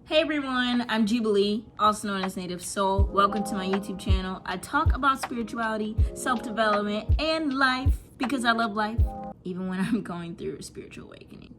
Hey everyone, I'm Jubilee, also known as Native Soul. Welcome to my YouTube channel. I talk about spirituality, self-development, and life because I love life, even when I'm going through a spiritual awakening.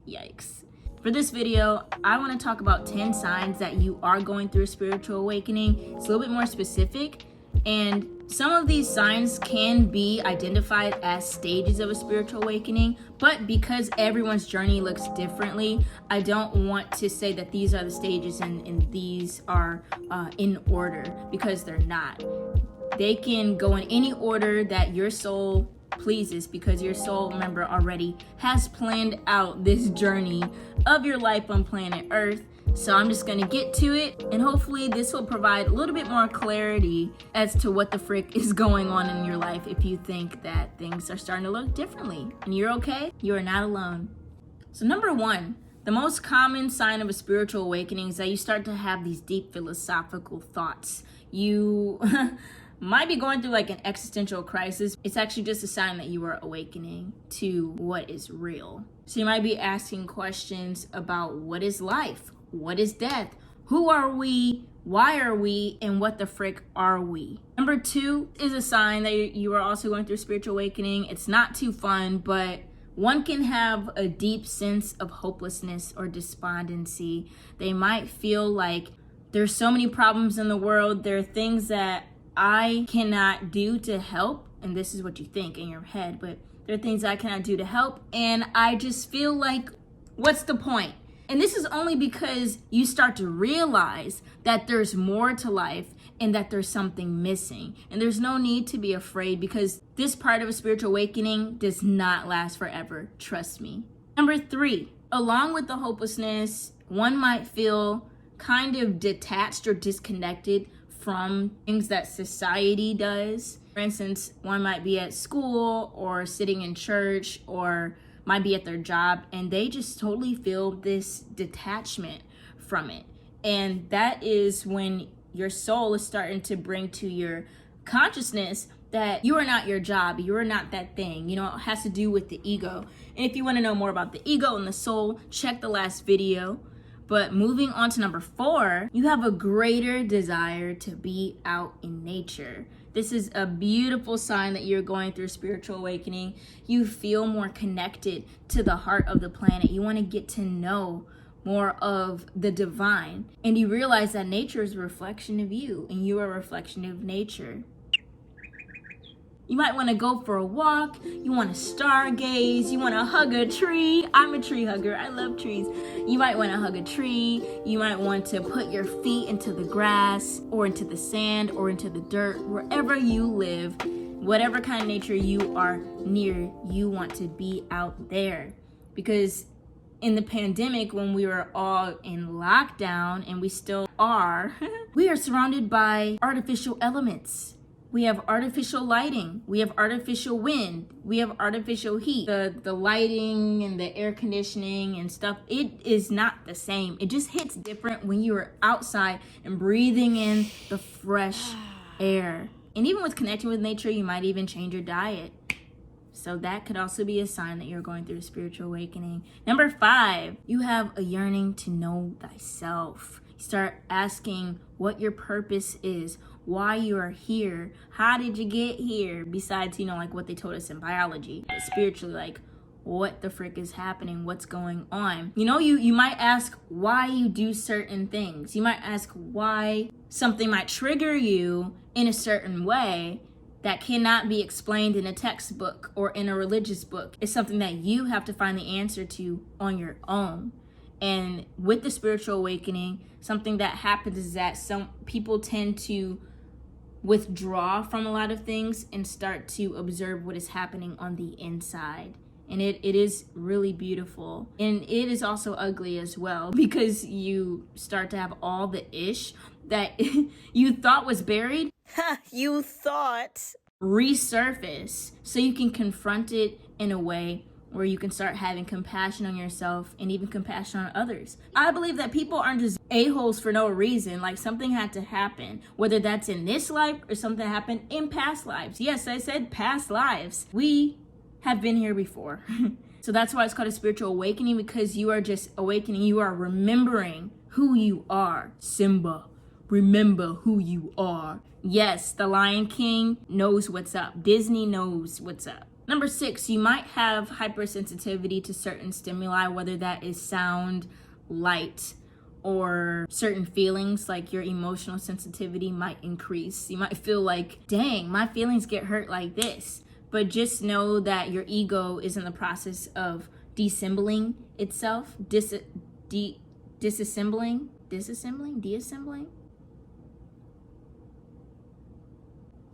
Yikes. For this video, I want to talk about 10 signs that you are going through a spiritual awakening. It's a little bit more specific, and some of these signs can be identified as stages of a spiritual awakening, but because everyone's journey looks differently, I don't want to say that these are the stages and these are in order, because they're not. They can go in any order that your soul pleases, because your soul member already has planned out this journey of your life on planet Earth. So I'm just gonna get to it, and hopefully this will provide a little bit more clarity as to what the frick is going on in your life. If you think that things are starting to look differently and you're okay, you are not alone. So number one, the most common sign of a spiritual awakening is that you start to have these deep philosophical thoughts. You might be going through like an existential crisis. It's actually just a sign that you are awakening to what is real. So you might be asking questions about what is life? What is death? Who are we? Why are we? And what the frick are we? Number two is a sign that you are also going through spiritual awakening. It's not too fun, but one can have a deep sense of hopelessness or despondency. They might feel like there's so many problems in the world. There are things that I cannot do to help. And this is what you think in your head, but there are things I cannot do to help. And I just feel like, what's the point? And this is only because you start to realize that there's more to life and that there's something missing. And there's no need to be afraid, because this part of a spiritual awakening does not last forever. Trust me. Number three, along with the hopelessness, one might feel kind of detached or disconnected from things that society does. For instance, one might be at school or sitting in church or might be at their job, and they just totally feel this detachment from it. And that is when your soul is starting to bring to your consciousness that you are not your job, you are not that thing. You know, it has to do with the ego. And if you want to know more about the ego and the soul, check the last video. But moving on to number four, you have a greater desire to be out in nature. This is a beautiful sign that you're going through spiritual awakening. You feel more connected to the heart of the planet. You want to get to know more of the divine. And you realize that nature is a reflection of you, and you are a reflection of nature. You might want to go for a walk. You want to stargaze. You want to hug a tree. I'm a tree hugger. I love trees. You might want to hug a tree. You might want to put your feet into the grass or into the sand or into the dirt. Wherever you live, whatever kind of nature you are near, you want to be out there. Because in the pandemic, when we were all in lockdown, and we still are, we are surrounded by artificial elements. We have artificial lighting, we have artificial wind, we have artificial heat. The lighting and the air conditioning and stuff, it is not the same. It just hits different when you are outside and breathing in the fresh air. And even with connecting with nature, you might even change your diet. So that could also be a sign that you're going through a spiritual awakening. Number five, you have a yearning to know thyself. You start asking what your purpose is, why you are here, how did you get here? Besides, you know, like what they told us in biology, but spiritually, like what the frick is happening, what's going on. You know, you might ask why you do certain things. You might ask why something might trigger you in a certain way that cannot be explained in a textbook or in a religious book. It's something that you have to find the answer to on your own. And with the spiritual awakening, something that happens is that some people tend to withdraw from a lot of things and start to observe what is happening on the inside. And it is really beautiful. And it is also ugly as well, because you start to have all the ish that you thought was buried. You thought. Resurface, so you can confront it in a way where you can start having compassion on yourself and even compassion on others. I believe that people aren't just a-holes for no reason. Like, something had to happen, whether that's in this life or something that happened in past lives. Yes, I said past lives. We have been here before. So that's why it's called a spiritual awakening, because you are just awakening. You are remembering who you are. Simba, remember who you are. Yes, the Lion King knows what's up. Disney knows what's up. Number 6, you might have hypersensitivity to certain stimuli, whether that is sound, light, or certain feelings. Like your emotional sensitivity might increase. You might feel like, dang, my feelings get hurt like this. But just know that your ego is in the process of deassembling itself, disassembling.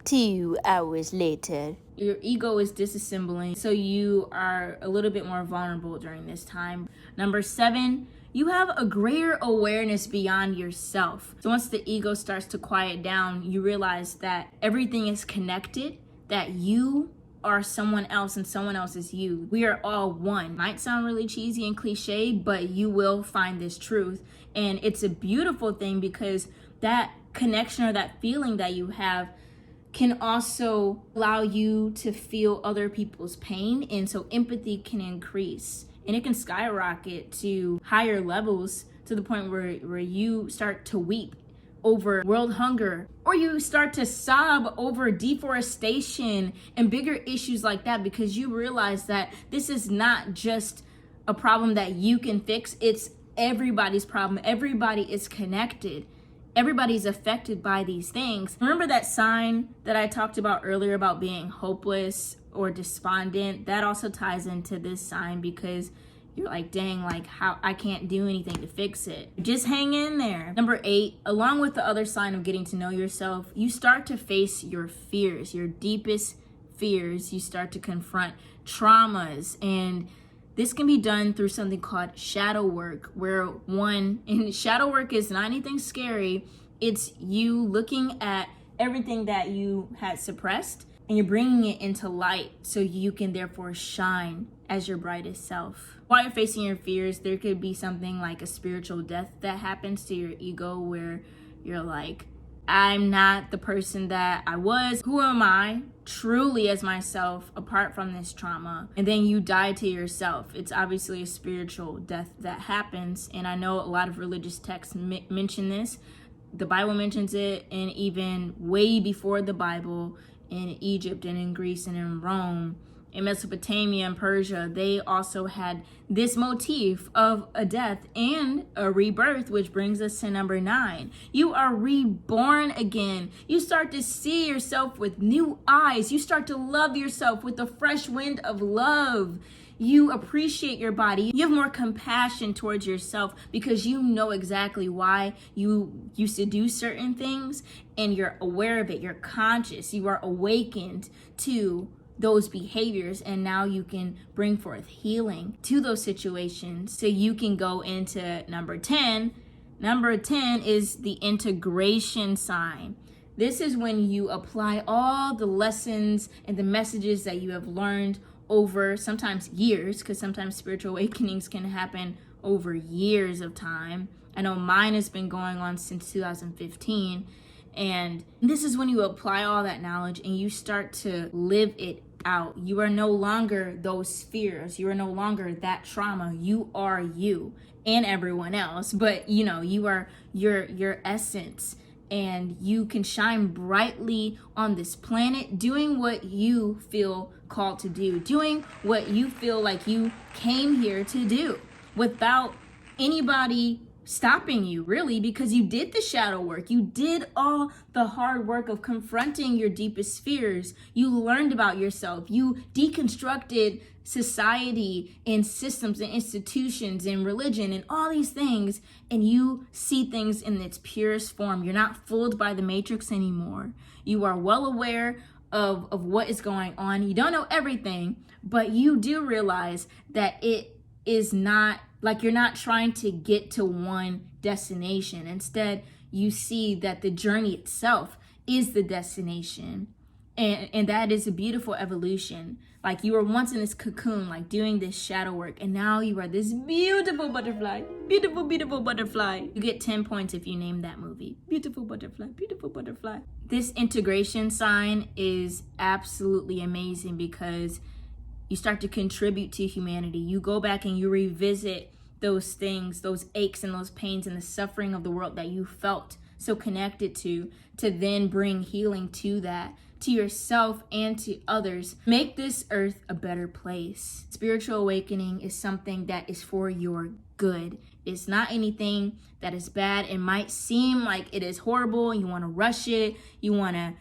2 hours later. Your ego is disassembling, so you are a little bit more vulnerable during this time. Number 7, you have a greater awareness beyond yourself. So once the ego starts to quiet down, you realize that everything is connected, that you are someone else and someone else is you. We are all one. Might sound really cheesy and cliche, but you will find this truth. And it's a beautiful thing because that connection or that feeling that you have can also allow you to feel other people's pain. And so empathy can increase and it can skyrocket to higher levels to the point where you start to weep over world hunger, or you start to sob over deforestation and bigger issues like that, because you realize that this is not just a problem that you can fix, it's everybody's problem. Everybody is connected. Everybody's affected by these things. Remember that sign that I talked about earlier about being hopeless or despondent? That also ties into this sign, because you're like, dang, like how I can't do anything to fix it. Just hang in there. Number 8, along with the other sign of getting to know yourself, you start to face your fears, your deepest fears. You start to confront traumas, and this can be done through something called shadow work, where and shadow work is not anything scary. It's you looking at everything that you had suppressed and you're bringing it into light so you can therefore shine as your brightest self. While you're facing your fears, there could be something like a spiritual death that happens to your ego, where you're like, I'm not the person that I was. Who am I truly as myself apart from this trauma? And then you die to yourself. It's obviously a spiritual death that happens. And I know a lot of religious texts mention this. The Bible mentions it, and even way before the Bible, in Egypt and in Greece and in Rome, in Mesopotamia and Persia, they also had this motif of a death and a rebirth, which brings us to number 9. You are reborn again. You start to see yourself with new eyes. You start to love yourself with the fresh wind of love. You appreciate your body. You have more compassion towards yourself because you know exactly why you used to do certain things, and you're aware of it. You're conscious. You are awakened to those behaviors, and now you can bring forth healing to those situations so you can go into number 10. Number 10 is the integration sign. This is when you apply all the lessons and the messages that you have learned over sometimes years, because sometimes spiritual awakenings can happen over years of time. I know mine has been going on since 2015. And this is when you apply all that knowledge and you start to live it out. You are no longer those fears. You are no longer that trauma. You are you and everyone else. But you are your essence, and you can shine brightly on this planet doing what you feel called to do, doing what you feel like you came here to do, without anybody stopping you, really, because you did the shadow work. You did all the hard work of confronting your deepest fears. You learned about yourself. You deconstructed society and systems and institutions and religion and all these things, and you see things in its purest form. You're not fooled by the matrix anymore. You are well aware of what is going on. You don't know everything, but you do realize that it is not like you're not trying to get to one destination. Instead, you see that the journey itself is the destination. And that is a beautiful evolution. Like, you were once in this cocoon, like doing this shadow work, and now you are this beautiful butterfly. Beautiful, beautiful butterfly. You get 10 points if you name that movie. Beautiful butterfly, beautiful butterfly. This integration sign is absolutely amazing because you start to contribute to humanity. You go back and you revisit those things, those aches and those pains and the suffering of the world that you felt so connected to then bring healing to that, to yourself and to others. Make this earth a better place. Spiritual awakening is something that is for your good. It's not anything that is bad. It might seem like it is horrible. You want to rush it. You want to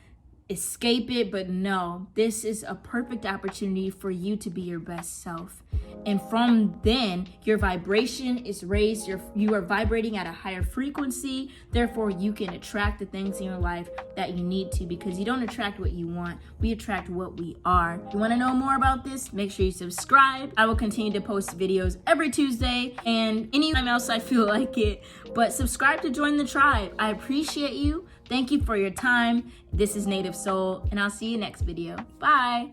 escape it, but no, this is a perfect opportunity for you to be your best self. And from then, your vibration is raised. You are vibrating at a higher frequency. Therefore, you can attract the things in your life that you need to, because you don't attract what you want. We attract what we are. You want to know more about this? Make sure you subscribe. I will continue to post videos every Tuesday and anytime else I feel like it. But subscribe to join the tribe. I appreciate you. Thank you for your time. This is Native Soul, and I'll see you next video. Bye.